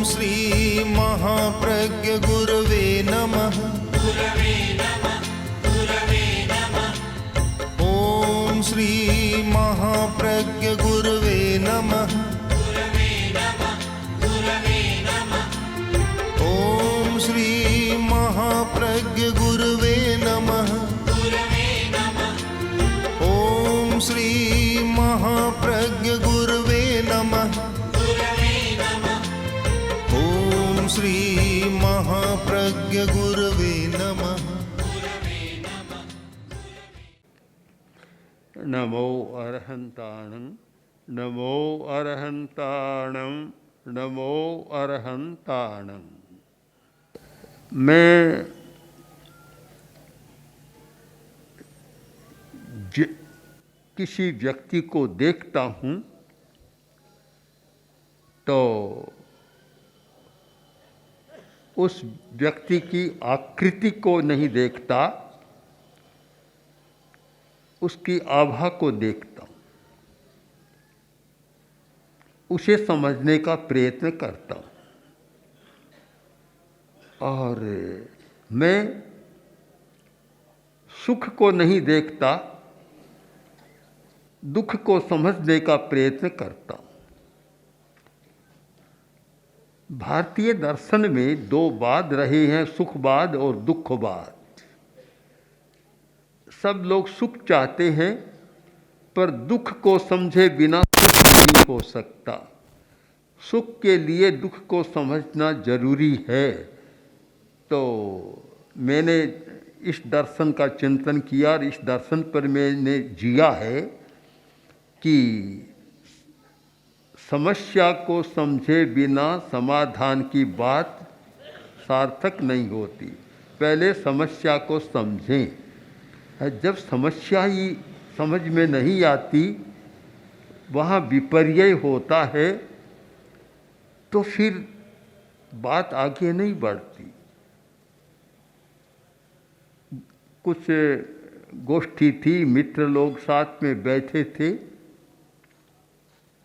श्री महाप्रज्ञ गुरवे नमः। ओम श्री महाप्रज्ञ गुरवे नमः। ओम श्री महाप्रज्ञ गुरवे नमः। ओम श्री महाप्रज्ञ गुरवे नमः। ओम श्री महाप्रज्ञ गुरवे नमः। नमो अरहंताणं नमो अरहंताणं नमो अरहंताणं। मैं किसी व्यक्ति को देखता हूँ तो उस व्यक्ति की आकृति को नहीं देखता, उसकी आभा को देखता हूँ, उसे समझने का प्रयत्न करता हूँ। और मैं सुख को नहीं देखता, दुख को समझने का प्रयत्न करता हूँ। भारतीय दर्शन में दो बाद रहे हैं, सुखवाद और दुखवाद। सब लोग सुख चाहते हैं, पर दुख को समझे बिना सुख नहीं हो सकता। सुख के लिए दुख को समझना जरूरी है। तो मैंने इस दर्शन का चिंतन किया और इस दर्शन पर मैंने जिया है कि समस्या को समझे बिना समाधान की बात सार्थक नहीं होती। पहले समस्या को समझें। जब समस्या ही समझ में नहीं आती, वहाँ विपर्य होता है, तो फिर बात आगे नहीं बढ़ती। कुछ गोष्ठी थी, मित्र लोग साथ में बैठे थे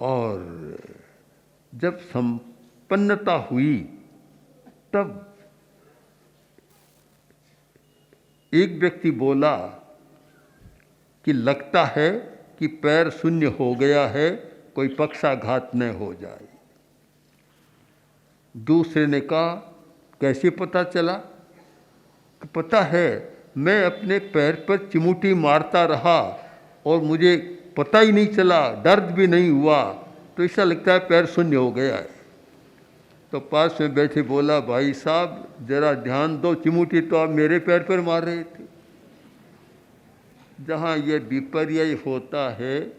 और जब संपन्नता हुई तब एक व्यक्ति बोला कि लगता है कि पैर शून्य हो गया है, कोई पक्षाघात न हो जाए। दूसरे ने कहा कैसे पता चला? कि पता है, मैं अपने पैर पर चिमूटी मारता रहा और मुझे पता ही नहीं चला, दर्द भी नहीं हुआ, तो ऐसा लगता है पैर शून्य हो गया है। तो पास में बैठे बोला, भाई साहब जरा ध्यान दो, चिमूटी तो आप मेरे पैर पर मार रहे थे। जहाँ ये विपर्य होता है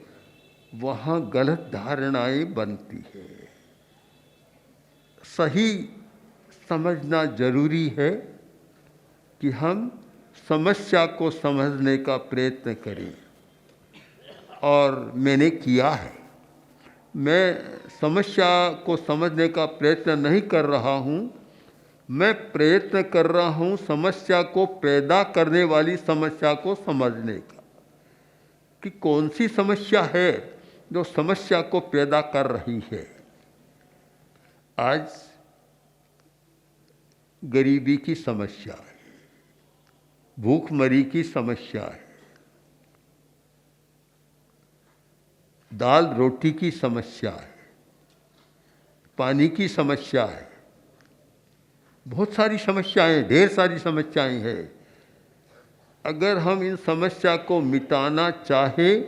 वहाँ गलत धारणाएं बनती है। सही समझना जरूरी है कि हम समस्या को समझने का प्रयत्न करें, और मैंने किया है। मैं समस्या को समझने का प्रयत्न नहीं कर रहा हूँ, मैं प्रयत्न कर रहा हूँ समस्या को पैदा करने वाली समस्या को समझने का, कि कौन सी समस्या है जो समस्या को पैदा कर रही है। आज गरीबी की समस्या है, भूखमरी की समस्या है, दाल रोटी की समस्या है, पानी की समस्या है, बहुत सारी समस्याएं, ढेर सारी समस्याएं हैं। अगर हम इन समस्या को मिटाना चाहें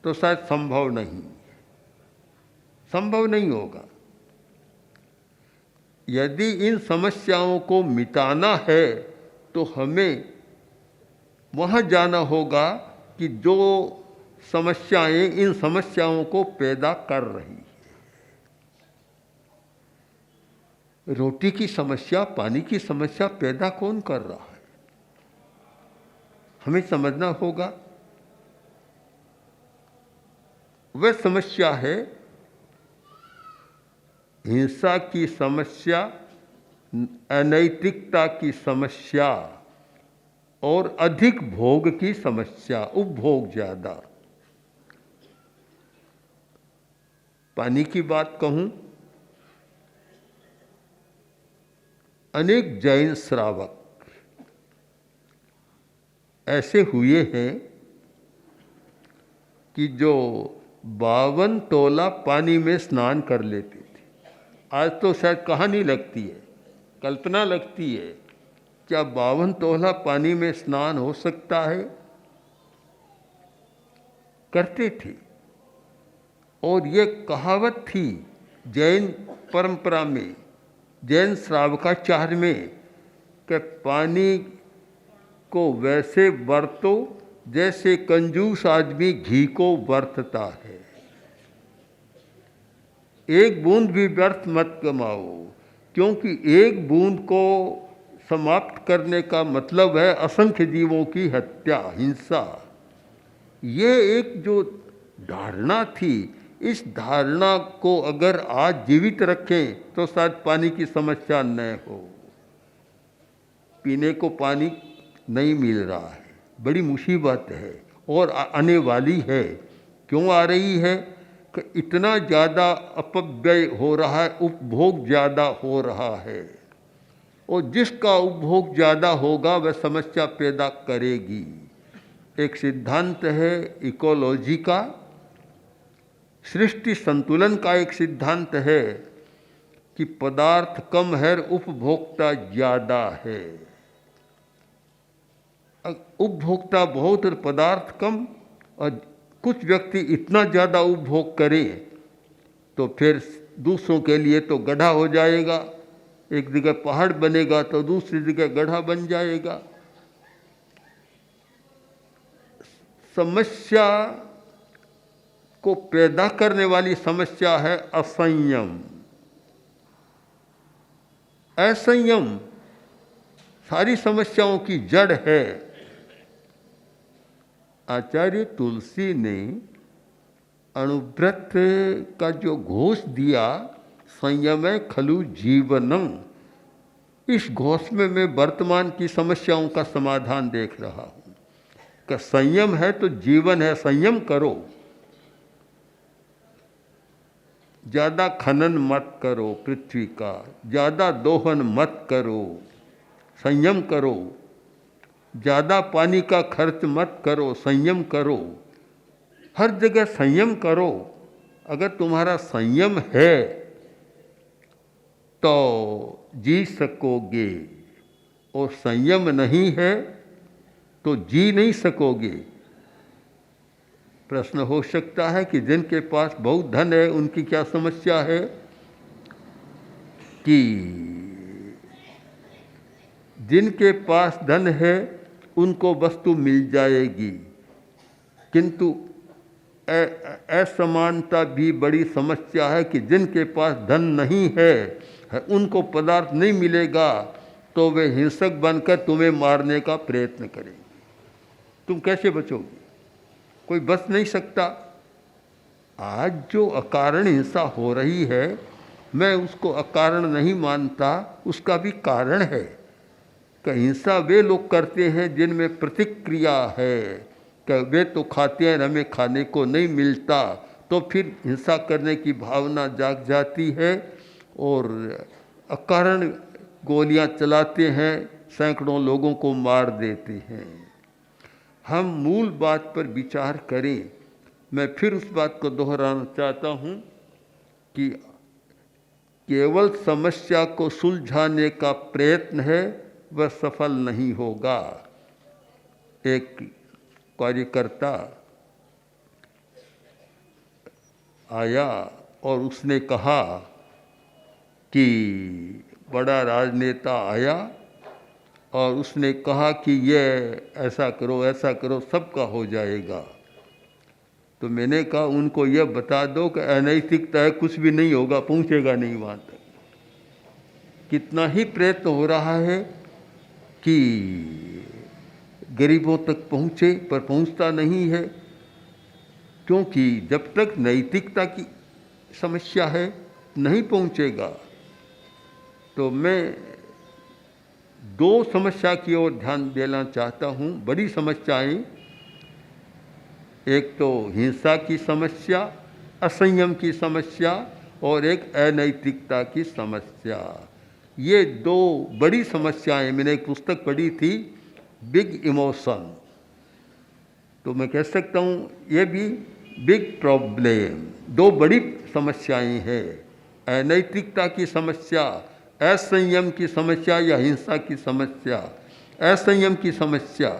तो शायद संभव नहीं होगा। यदि इन समस्याओं को मिटाना है तो हमें वहाँ जाना होगा कि जो समस्याएं इन समस्याओं को पैदा कर रही है। रोटी की समस्या, पानी की समस्या पैदा कौन कर रहा है, हमें समझना होगा। वह समस्या है हिंसा की समस्या, अनैतिकता की समस्या और अधिक भोग की समस्या, उपभोग ज़्यादा। पानी की बात कहूँ अनेक जैन श्रावक ऐसे हुए हैं कि जो 52 तोला पानी में स्नान कर लेते थे। आज तो शायद कहानी लगती है, कल्पना लगती है, क्या 52 तोला पानी में स्नान हो सकता है? करते थे। और ये कहावत थी जैन परंपरा में, जैन श्रावकाचार में, कि पानी को वैसे बरतो जैसे कंजूस आदमी घी को बरतता है। एक बूंद भी व्यर्थ मत कमाओ, क्योंकि एक बूंद को समाप्त करने का मतलब है असंख्य जीवों की हत्या, हिंसा। ये एक जो धारणा थी, इस धारणा को अगर आज जीवित रखें तो शायद पानी की समस्या न हो। पीने को पानी नहीं मिल रहा है, बड़ी मुसीबत है और आने वाली है। क्यों आ रही है? कि इतना ज़्यादा अपव्यय हो रहा है, उपभोग ज़्यादा हो रहा है, और जिसका उपभोग ज़्यादा होगा वह समस्या पैदा करेगी। एक सिद्धांत है इकोलॉजी का, सृष्टि संतुलन का एक सिद्धांत है कि पदार्थ कम है, उपभोक्ता ज़्यादा है। उपभोक्ता बहुत और पदार्थ कम, और कुछ व्यक्ति इतना ज़्यादा उपभोग करें तो फिर दूसरों के लिए तो गड्ढा हो जाएगा। एक जगह पहाड़ बनेगा तो दूसरी जगह गड्ढा बन जाएगा। समस्या को पैदा करने वाली समस्या है असंयम। असंयम सारी समस्याओं की जड़ है। आचार्य तुलसी ने अणुव्रत का जो घोष दिया, संयमे खलु जीवनम, इस घोष में मैं वर्तमान की समस्याओं का समाधान देख रहा हूँ कि संयम है तो जीवन है। संयम करो, ज़्यादा खनन मत करो पृथ्वी का, ज़्यादा दोहन मत करो, संयम करो। ज़्यादा पानी का खर्च मत करो, संयम करो। हर जगह संयम करो। अगर तुम्हारा संयम है तो जी सकोगे, और संयम नहीं है तो जी नहीं सकोगे। प्रश्न हो सकता है कि जिनके पास बहुत धन है उनकी क्या समस्या है? कि जिनके पास धन है उनको वस्तु मिल जाएगी, किंतु असमानता भी बड़ी समस्या है कि जिनके पास धन नहीं है उनको पदार्थ नहीं मिलेगा तो वे हिंसक बनकर तुम्हें मारने का प्रयत्न करेंगे। तुम कैसे बचोगे? कोई बच नहीं सकता। आज जो अकारण हिंसा हो रही है, मैं उसको अकारण नहीं मानता, उसका भी कारण है कि हिंसा वे लोग करते हैं जिनमें प्रतिक्रिया है कि वे तो खाते हैं, हमें खाने को नहीं मिलता, तो फिर हिंसा करने की भावना जाग जाती है और अकारण गोलियां चलाते हैं, सैकड़ों लोगों को मार देते हैं। हम मूल बात पर विचार करें। मैं फिर उस बात को दोहराना चाहता हूँ कि केवल समस्या को सुलझाने का प्रयत्न है वह सफल नहीं होगा। एक कार्यकर्ता आया और उसने कहा कि बड़ा राजनेता आया और उसने कहा कि ये ऐसा करो सबका हो जाएगा। तो मैंने कहा उनको यह बता दो कि अनैतिकता है, कुछ भी नहीं होगा, पहुंचेगा नहीं वहाँ तक। कितना ही प्रयत्न हो रहा है कि गरीबों तक पहुँचे, पर पहुँचता नहीं है, क्योंकि जब तक नैतिकता की समस्या है नहीं पहुँचेगा। तो मैं दो समस्या की ओर ध्यान देना चाहता हूँ, बड़ी समस्याएं। एक तो हिंसा की समस्या, असंयम की समस्या, और एक अनैतिकता की समस्या। ये दो बड़ी समस्याएं, मैंने एक पुस्तक पढ़ी थी बिग इमोशन, तो मैं कह सकता हूँ ये भी बिग प्रॉब्लम, दो बड़ी समस्याएं हैं। अनैतिकता की समस्या, असंयम की समस्या या हिंसा की समस्या। असंयम की समस्या,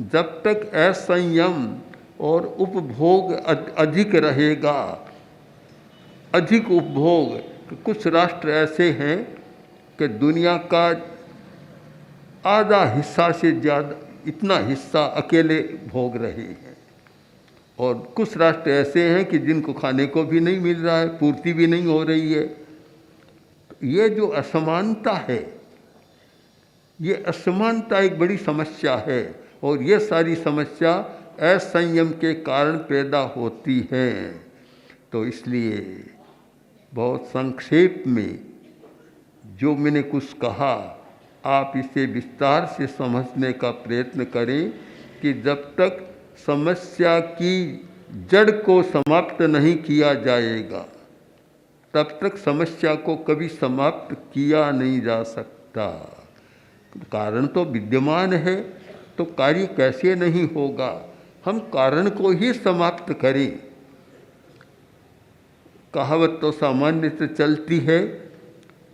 जब तक असंयम और उपभोग अधिक रहेगा, अधिक उपभोग, कुछ राष्ट्र ऐसे हैं कि दुनिया का आधा हिस्सा से ज़्यादा, इतना हिस्सा अकेले भोग रहे हैं, और कुछ राष्ट्र ऐसे हैं कि जिनको खाने को भी नहीं मिल रहा है, पूर्ति भी नहीं हो रही है। ये जो असमानता है, ये असमानता एक बड़ी समस्या है, और ये सारी समस्या असंयम के कारण पैदा होती है। तो इसलिए बहुत संक्षेप में जो मैंने कुछ कहा, आप इसे विस्तार से समझने का प्रयत्न करें कि जब तक समस्या की जड़ को समाप्त नहीं किया जाएगा, तब तक समस्या को कभी समाप्त किया नहीं जा सकता। कारण तो विद्यमान है, तो कार्य कैसे नहीं होगा? हम कारण को ही समाप्त करें। कहावत तो सामान्य से चलती है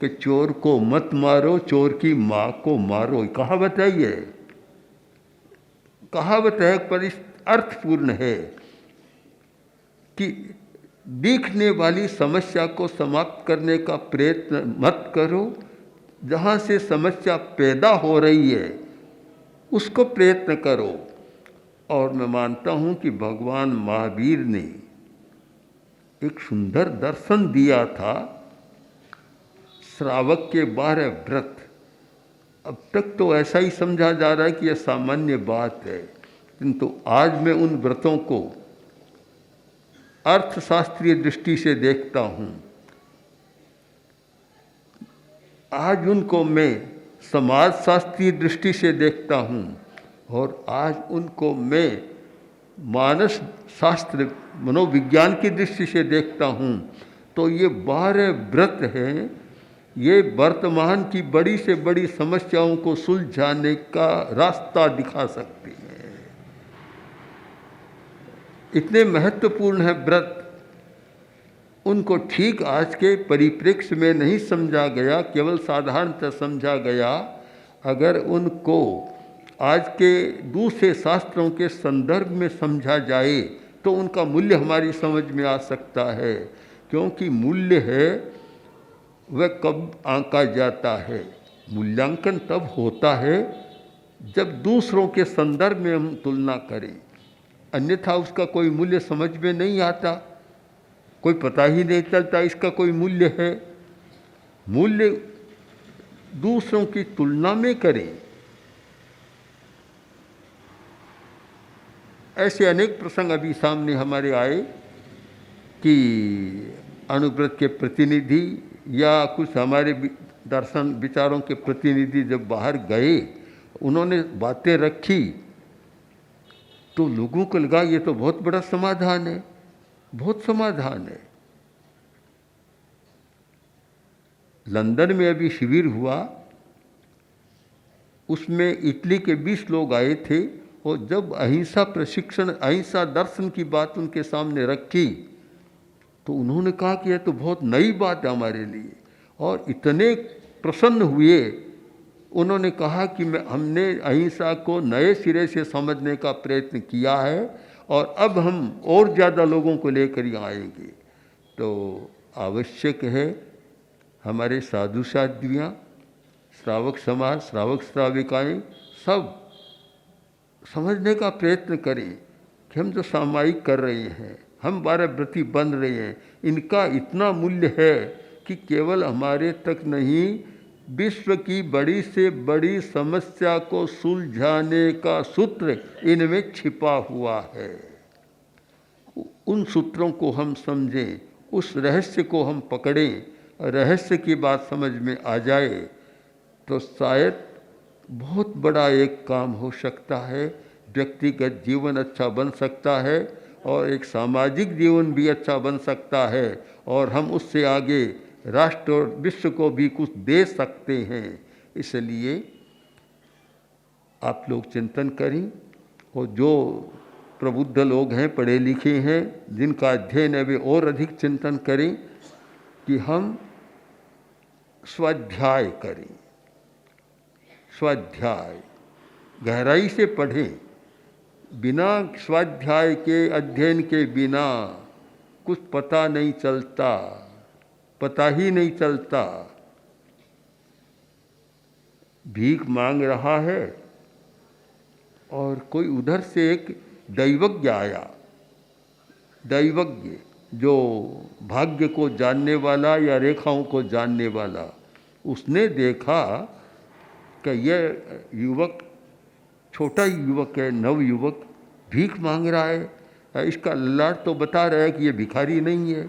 कि चोर को मत मारो, चोर की माँ को मारो। कहावत है, ये कहावत है, पर इस अर्थपूर्ण है कि दिखने वाली समस्या को समाप्त करने का प्रयत्न मत करो, जहाँ से समस्या पैदा हो रही है उसको प्रयत्न करो। और मैं मानता हूँ कि भगवान महावीर ने एक सुंदर दर्शन दिया था, श्रावक के 12 व्रत। अब तक तो ऐसा ही समझा जा रहा है कि यह सामान्य बात है, किंतु आज मैं उन व्रतों को अर्थशास्त्रीय दृष्टि से देखता हूँ। आज उनको मैं समाजशास्त्रीय दृष्टि से देखता हूँ, और आज उनको मैं मानस शास्त्र, मनोविज्ञान की दृष्टि से देखता हूँ। तो ये 12 व्रत हैं, ये वर्तमान की बड़ी से बड़ी समस्याओं को सुलझाने का रास्ता दिखा सकते हैं। इतने महत्वपूर्ण है व्रत, उनको ठीक आज के परिप्रेक्ष्य में नहीं समझा गया, केवल साधारणतः समझा गया। अगर उनको आज के दूसरे शास्त्रों के संदर्भ में समझा जाए तो उनका मूल्य हमारी समझ में आ सकता है। क्योंकि मूल्य है वह कब आंका जाता है? मूल्यांकन तब होता है जब दूसरों के संदर्भ में हम तुलना करें, अन्यथा उसका कोई मूल्य समझ में नहीं आता, कोई पता ही नहीं चलता इसका कोई मूल्य है। मूल्य दूसरों की तुलना में करें। ऐसे अनेक प्रसंग अभी सामने हमारे आए कि अनुव्रत के प्रतिनिधि या कुछ हमारे दर्शन विचारों के प्रतिनिधि जब बाहर गए, उन्होंने बातें रखी तो लोगों को लगा ये तो बहुत बड़ा समाधान है, बहुत समाधान है। लंदन में अभी शिविर हुआ, उसमें इटली के 20 लोग आए थे, और जब अहिंसा प्रशिक्षण, अहिंसा दर्शन की बात उनके सामने रखी तो उन्होंने कहा कि यह तो बहुत नई बात है हमारे लिए, और इतने प्रसन्न हुए। उन्होंने कहा कि हमने अहिंसा को नए सिरे से समझने का प्रयत्न किया है, और अब हम और ज़्यादा लोगों को लेकर यहाँ आएंगे। तो आवश्यक है हमारे साधु साध्वियाँ, श्रावक समाज, श्रावक श्राविकाएँ सब समझने का प्रयत्न करें कि हम जो सामायिक कर रहे हैं, हम 12 व्रती बन रहे हैं, इनका इतना मूल्य है कि केवल हमारे तक नहीं, विश्व की बड़ी से बड़ी समस्या को सुलझाने का सूत्र इनमें छिपा हुआ है। उन सूत्रों को हम समझें, उस रहस्य को हम पकड़ें, रहस्य की बात समझ में आ जाए तो शायद बहुत बड़ा एक काम हो सकता है। व्यक्तिगत जीवन अच्छा बन सकता है, और एक सामाजिक जीवन भी अच्छा बन सकता है, और हम उससे आगे राष्ट्र और विश्व को भी कुछ दे सकते हैं। इसलिए आप लोग चिंतन करें, और जो प्रबुद्ध लोग हैं, पढ़े लिखे हैं, जिनका अध्ययन है, वे और अधिक चिंतन करें कि हम स्वाध्याय करें। स्वाध्याय गहराई से पढ़ें। बिना स्वाध्याय के, अध्ययन के बिना कुछ पता नहीं चलता, पता ही नहीं चलता। भीख मांग रहा है और कोई उधर से एक दैवज्ञ आया, दैवज्ञ जो भाग्य को जानने वाला या रेखाओं को जानने वाला, उसने देखा कि यह युवक, छोटा युवक है, नव युवक, भीख मांग रहा है। इसका ललाट तो बता रहा है कि ये भिखारी नहीं है।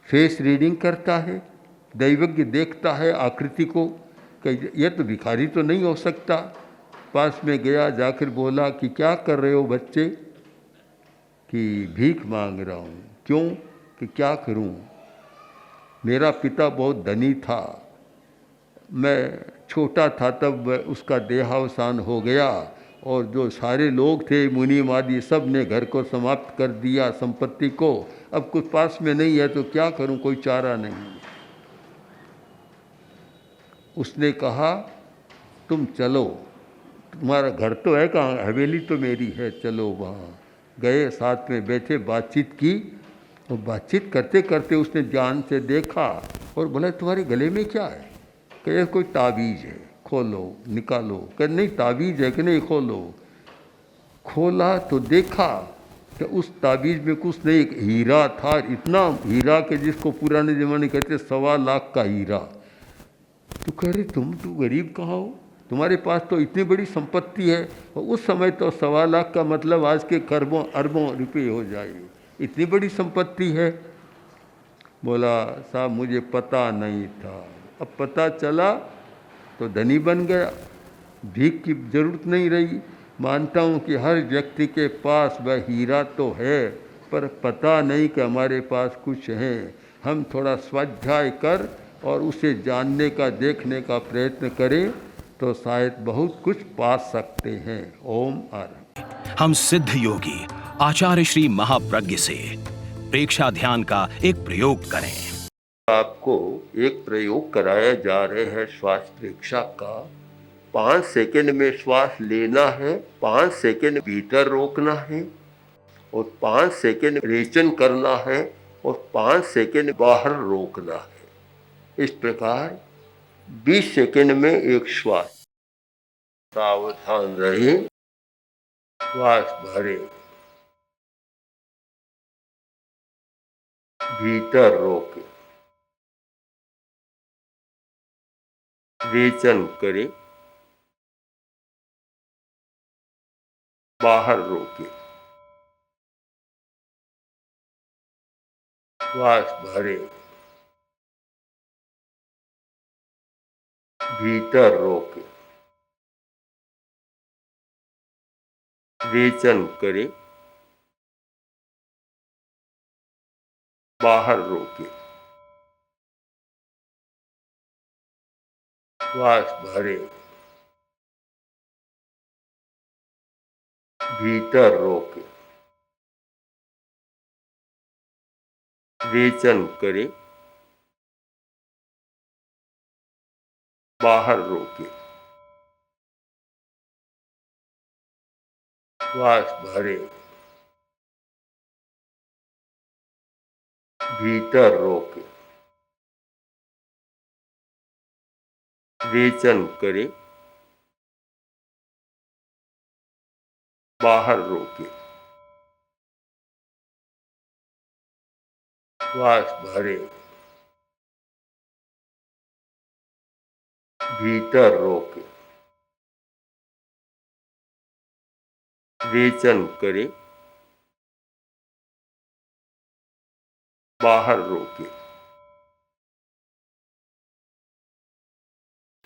फेस रीडिंग करता है, दैवज्ञ देखता है आकृति को कि यह तो भिखारी तो नहीं हो सकता। पास में गया, जाकर बोला कि क्या कर रहे हो बच्चे? कि भीख मांग रहा हूँ। क्यों? कि क्या करूँ, मेरा पिता बहुत धनी था, मैं छोटा था तब उसका देहावसान हो गया, और जो सारे लोग थे, मुनि आदि, सब ने घर को समाप्त कर दिया, संपत्ति को। अब कुछ पास में नहीं है तो क्या करूं, कोई चारा नहीं। उसने कहा तुम चलो, तुम्हारा घर तो है कहाँ, हवेली तो मेरी है, चलो वहाँ। गए, साथ में बैठे, बातचीत की, और बातचीत करते करते उसने ध्यान से देखा और बोला तुम्हारे गले में क्या है? कहे कोई ताबीज़ है, खोलो निकालो। कहे नहीं ताबीज़ है कि नहीं, खोलो। खोला तो देखा कि उस ताबीज़ में कुछ नहीं, एक हीरा था, इतना हीरा कि जिसको पुराने ज़माने कहते 1.25 लाख का हीरा। तो कह रहे तुम गरीब कहाँ हो, तुम्हारे पास तो इतनी बड़ी संपत्ति है। और उस समय तो 1.25 लाख का मतलब आज के खरबों अरबों रुपये हो जाए, इतनी बड़ी संपत्ति है। बोला साहब मुझे पता नहीं था, अब पता चला तो धनी बन गया, भीख की जरूरत नहीं रही। मानता हूँ कि हर व्यक्ति के पास वह हीरा तो है, पर पता नहीं कि हमारे पास कुछ है। हम थोड़ा स्वाध्याय कर और उसे जानने का, देखने का प्रयत्न करें तो शायद बहुत कुछ पा सकते हैं। ओम आर। हम सिद्ध योगी आचार्य श्री महाप्रज्ञ से प्रेक्षा ध्यान का एक प्रयोग करें। आपको एक प्रयोग कराया जा रहे हैं श्वास प्रेक्षा का। 5 सेकंड में श्वास लेना है, 5 सेकंड भीतर रोकना है, और 5 सेकंड रेचन करना है, और 5 सेकंड बाहर रोकना है। इस प्रकार 20 सेकंड में एक श्वास। सावधान रहे, श्वास भरे, भीतर रोके, रेचन करे, बाहर रोके, श्वास भरे, भीतर रोके, रेचन करे, बाहर रोके, श्वास भरे, भीतर रोके, रेचन करे, बाहर रोके, श्वास भरे, भीतर रोके, रेचन करे, बाहर रोके, श्वास भरे, भीतर रोके, रेचन करे, बाहर रोके,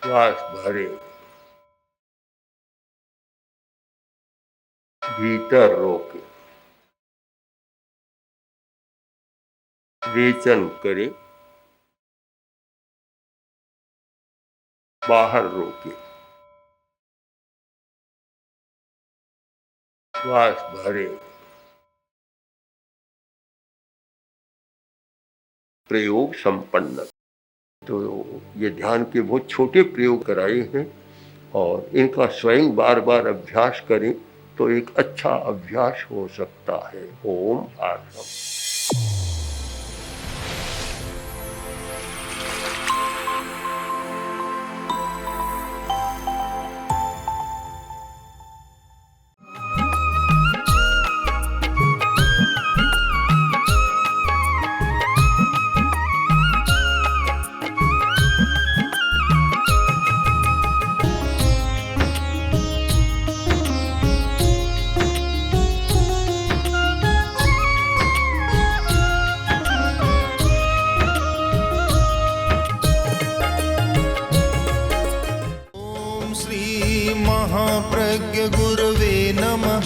श्वास भरे, भीतर रोके, रेचन करे, बाहर रोके, श्वास भरे, प्रयोग संपन्न। तो ये ध्यान के बहुत छोटे प्रयोग कराए हैं और इनका स्वयं बार बार अभ्यास करें तो एक अच्छा अभ्यास हो सकता है। ओम आत्म। ॐ श्री महाप्रज्ञ गुरवे नमः।